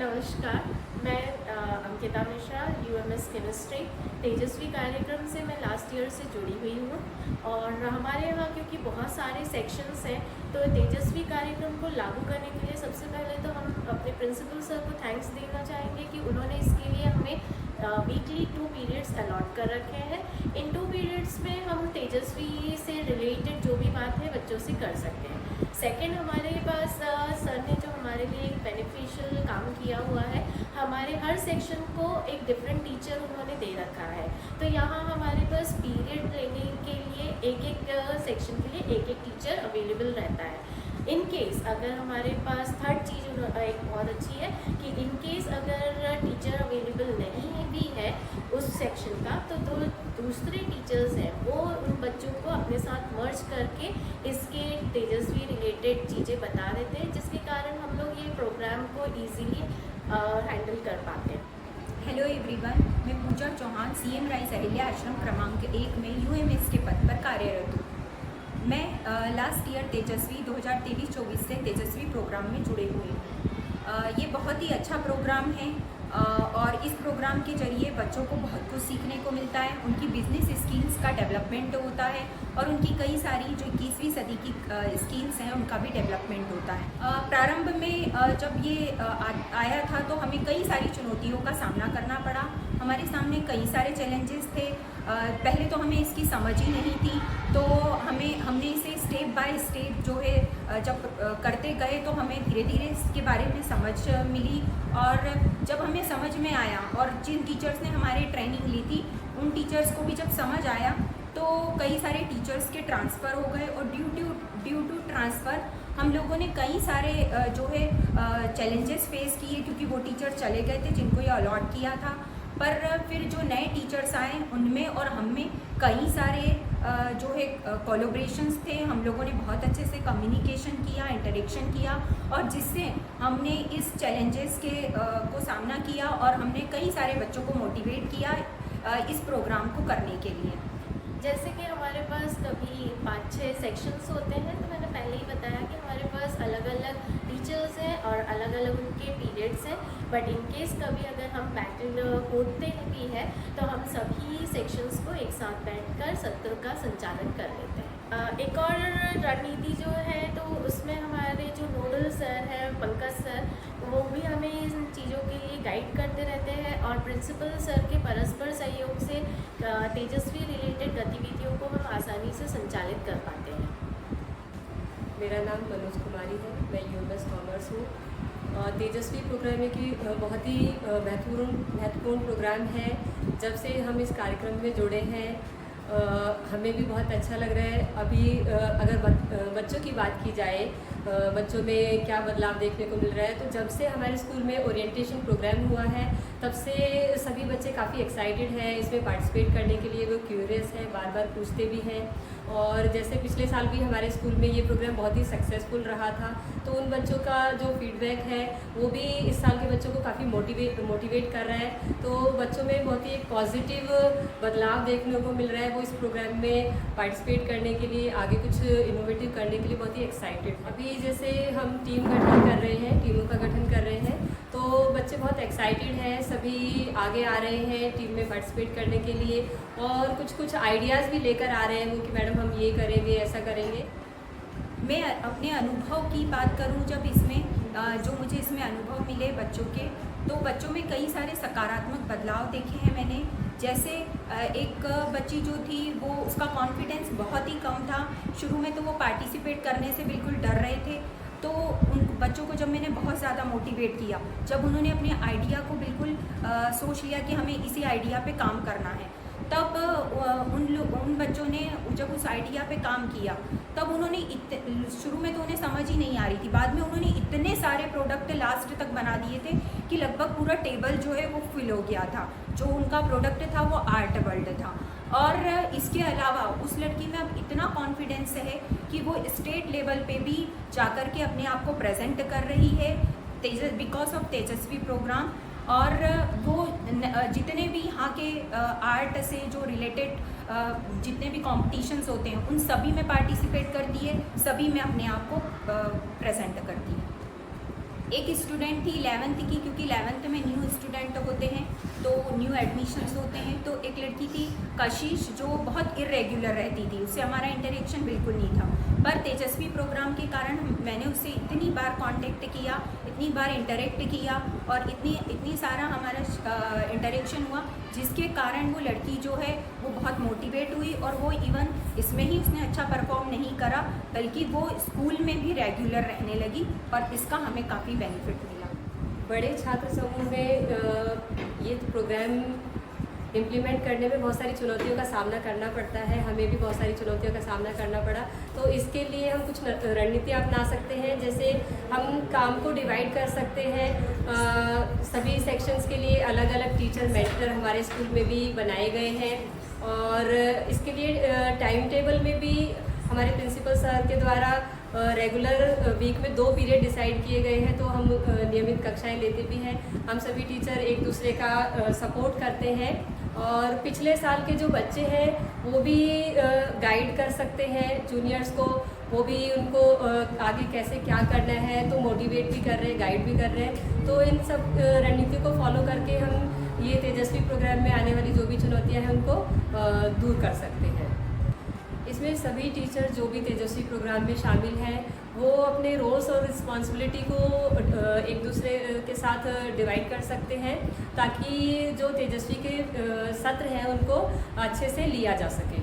नमस्कार, मैं Ankita Mishra, UMS chemistry तेजस्वी कार्यक्रम से मैं लास्ट ईयर से जुड़ी हुई हूँ। और हमारे यहाँ क्योंकि बहुत सारे सेक्शंस हैं, तो तेजस्वी कार्यक्रम को लागू करने के लिए सबसे पहले तो हम अपने प्रिंसिपल सर को थैंक्स देना चाहेंगे कि उन्होंने इसके लिए हमें वीकली 2 पीरियड्स अलॉट कर रखे हैं। इन 2 पीरियड्स में हम तेजस्वी से रिलेटेड जो भी बात है बच्चों से कर सकते हैं। सेकेंड, हमारे पास सर ने जो हमारे लिए एक बेनिफिशियल काम किया हुआ है, हमारे हर सेक्शन को एक डिफरेंट टीचर उन्होंने दे रखा है। तो यहाँ हमारे पास पीरियड लेने के लिए एक सेक्शन के लिए एक टीचर अवेलेबल रहता है। इन केस अगर हमारे पास थर्ड चीज़ एक बहुत अच्छी है कि इन केस अगर टीचर अवेलेबल नहीं है भी है उस सेक्शन का, तो दूसरे टीचर्स हैं वो उन बच्चों को अपने साथ मर्ज करके इसके तेजस्वी रिलेटेड चीज़ें बता देते हैं, जिसके कारण हम लोग ये प्रोग्राम को ईजीली हैंडल कर पाते हैं। हेलो एवरीवन, मैं पूजा चौहान सीएम राइस अहिल्या आश्रम क्रमांक 1 में यूएमएस के पद पर कार्यरत हूँ। मैं लास्ट ईयर तेजस्वी 2023-24 से तेजस्वी प्रोग्राम में जुड़े हुए हूँ। ये बहुत ही अच्छा प्रोग्राम है और इस प्रोग्राम के जरिए बच्चों को बहुत कुछ सीखने को मिलता है। उनकी बिजनेस स्किल्स का डेवलपमेंट होता है और उनकी कई सारी जो 21वीं सदी की स्किल्स हैं उनका भी डेवलपमेंट होता है। प्रारंभ में जब ये आया था तो हमें कई सारी चुनौतियों का सामना करना पड़ा। हमारे सामने कई सारे चैलेंजेस थे। पहले तो हमें इसकी समझ ही नहीं थी, तो हमने इसे स्टेप बाय स्टेप जो है जब करते गए तो हमें धीरे धीरे इसके बारे में समझ मिली। और जब हमें समझ में आया और जिन टीचर्स ने हमारी ट्रेनिंग ली थी उन टीचर्स को भी जब समझ आया तो कई सारे टीचर्स के ट्रांसफ़र हो गए और ड्यू टू ट्रांसफ़र हम लोगों ने कई सारे जो है चैलेंजेस फेस किए, क्योंकि वो टीचर चले गए थे जिनको ये अलॉट किया था। पर फिर जो नए टीचर्स आए उनमें और हम में कई सारे जो है कोलैबोरेशंस थे। हम लोगों ने बहुत अच्छे से कम्युनिकेशन किया, इंटरेक्शन किया और जिससे हमने इस चैलेंजेस के को सामना किया और हमने कई सारे बच्चों को मोटिवेट किया इस प्रोग्राम को करने के लिए। जैसे कि हमारे पास कभी 5-6 सेक्शंस होते हैं, तो मैंने पहले ही बताया कि हमारे पास अलग अलग टीचर्स हैं और अलग अलग उनके पीरियड्स हैं। बट इन केस कभी अगर हम बैटल होते भी है तो हम सभी सेक्शंस को एक साथ बैठकर सत्र का संचालन कर लेते हैं। एक और रणनीति जो है तो उसमें हमारे जो नोडल सर हैं पंकज सर, वो भी हमें इन चीज़ों के लिए गाइड करते रहते हैं और प्रिंसिपल सर के परस्पर सहयोग से तेजस्वी रिलेटेड गतिविधियों को हम आसानी से संचालित कर पाते हैं। मेरा नाम मनोज कुमारी है, मैं यूएमएस कॉमर्स हूँ। तेजस्वी प्रोग्राम की बहुत ही महत्वपूर्ण प्रोग्राम है। जब से हम इस कार्यक्रम में जुड़े हैं हमें भी बहुत अच्छा लग रहा है। अभी अगर बच्चों की बात की जाए, बच्चों में क्या बदलाव देखने को मिल रहा है, तो जब से हमारे स्कूल में ओरिएंटेशन प्रोग्राम हुआ है तब से सभी बच्चे काफ़ी एक्साइटेड हैं इसमें पार्टिसिपेट करने के लिए। वो क्यूरियस हैं, बार बार पूछते भी हैं। और जैसे पिछले साल भी हमारे स्कूल में ये प्रोग्राम बहुत ही सक्सेसफुल रहा था, तो उन बच्चों का जो फीडबैक है वो भी इस साल के बच्चों को काफ़ी मोटिवेट कर रहा है। तो बच्चों में बहुत ही एक पॉजिटिव बदलाव देखने को मिल रहा है। वो इस प्रोग्राम में पार्टिसिपेट करने के लिए, आगे कुछ इनोवेटिव करने के लिए बहुत ही एक्साइटेड। अभी जैसे हम टीमों का गठन कर रहे हैं, तो बच्चे बहुत एक्साइटेड हैं, सभी आगे आ रहे हैं टीम में पार्टिसिपेट करने के लिए और कुछ आइडियाज़ भी लेकर आ रहे हैं वो कि मैडम हम ये करेंगे, ऐसा करेंगे। मैं अपने अनुभव की बात करूं, जब इसमें जो मुझे इसमें अनुभव मिले बच्चों के, तो बच्चों में कई सारे सकारात्मक बदलाव देखे हैं मैंने। जैसे एक बच्ची जो थी वो उसका कॉन्फिडेंस बहुत ही कम था। शुरू में तो वो पार्टिसिपेट करने से बिल्कुल डर रहे थे, तो उन बच्चों को जब मैंने बहुत ज़्यादा मोटिवेट किया, जब उन्होंने अपने आइडिया को बिल्कुल सोच लिया कि हमें इसी आइडिया पे काम करना है, तब उन बच्चों ने जब उस आइडिया पे काम किया तब उन्होंने शुरू में तो उन्हें समझ ही नहीं आ रही थी, बाद में उन्होंने इतने सारे प्रोडक्ट लास्ट तक बना दिए थे कि लगभग पूरा टेबल जो है वो फिल हो गया था। जो उनका प्रोडक्ट था वो आर्ट वर्ल्ड था। और इसके अलावा उस लड़की में अब इतना कॉन्फिडेंस है कि वो स्टेट लेवल पे भी जाकर के अपने आप को प्रेजेंट कर रही है बिकॉज ऑफ तेजस्वी प्रोग्राम। और वो जितने भी यहाँ के आर्ट से जो रिलेटेड जितने भी कॉम्पिटिशन्स होते हैं उन सभी में पार्टिसिपेट करती है, सभी में अपने आप को प्रेजेंट करती है। एक स्टूडेंट थी 11th की, क्योंकि 11th में न्यू स्टूडेंट होते हैं तो न्यू एडमिशन्स होते हैं। तो एक लड़की थी कशिश जो बहुत इरेगुलर रहती थी, उससे हमारा इंटरेक्शन बिल्कुल नहीं था। पर तेजस्वी प्रोग्राम के कारण मैंने उससे इतनी बार कांटेक्ट किया, इतनी बार इंटरेक्ट किया और इतनी सारा हमारा इंटरेक्शन हुआ, जिसके कारण वो लड़की जो है वो बहुत मोटिवेट हुई और वो इवन इसमें ही उसने अच्छा परफॉर्म नहीं करा, बल्कि वो स्कूल में भी रेगुलर रहने लगी और इसका हमें काफ़ी बेनिफिट मिला। बड़े छात्र समूह में ये प्रोग्राम इम्प्लीमेंट करने में बहुत सारी चुनौतियों का सामना करना पड़ता है, हमें भी बहुत सारी चुनौतियों का सामना करना पड़ा। तो इसके लिए हम कुछ रणनीति अपना सकते हैं, जैसे हम काम को डिवाइड कर सकते हैं। सभी सेक्शंस के लिए अलग अलग टीचर मेंटर हमारे स्कूल में भी बनाए गए हैं और इसके लिए टाइम टेबल में भी हमारे प्रिंसिपल सर के द्वारा रेगुलर वीक में 2 पीरियड डिसाइड किए गए हैं, तो हम नियमित कक्षाएं लेते भी हैं। हम सभी टीचर एक दूसरे का सपोर्ट करते हैं और पिछले साल के जो बच्चे हैं वो भी गाइड कर सकते हैं जूनियर्स को, वो भी उनको आगे कैसे क्या करना है तो मोटिवेट भी कर रहे हैं, गाइड भी कर रहे हैं। तो इन सब रणनीति को फॉलो करके हम ये तेजस्वी प्रोग्राम में आने वाली जो भी चुनौतियाँ हैं उनको दूर कर सकते हैं। इसमें सभी टीचर जो भी तेजस्वी प्रोग्राम में शामिल हैं वो अपने रोल्स और रिस्पॉन्सिबिलिटी को एक दूसरे के साथ डिवाइड कर सकते हैं, ताकि जो तेजस्वी के सत्र हैं उनको अच्छे से लिया जा सके।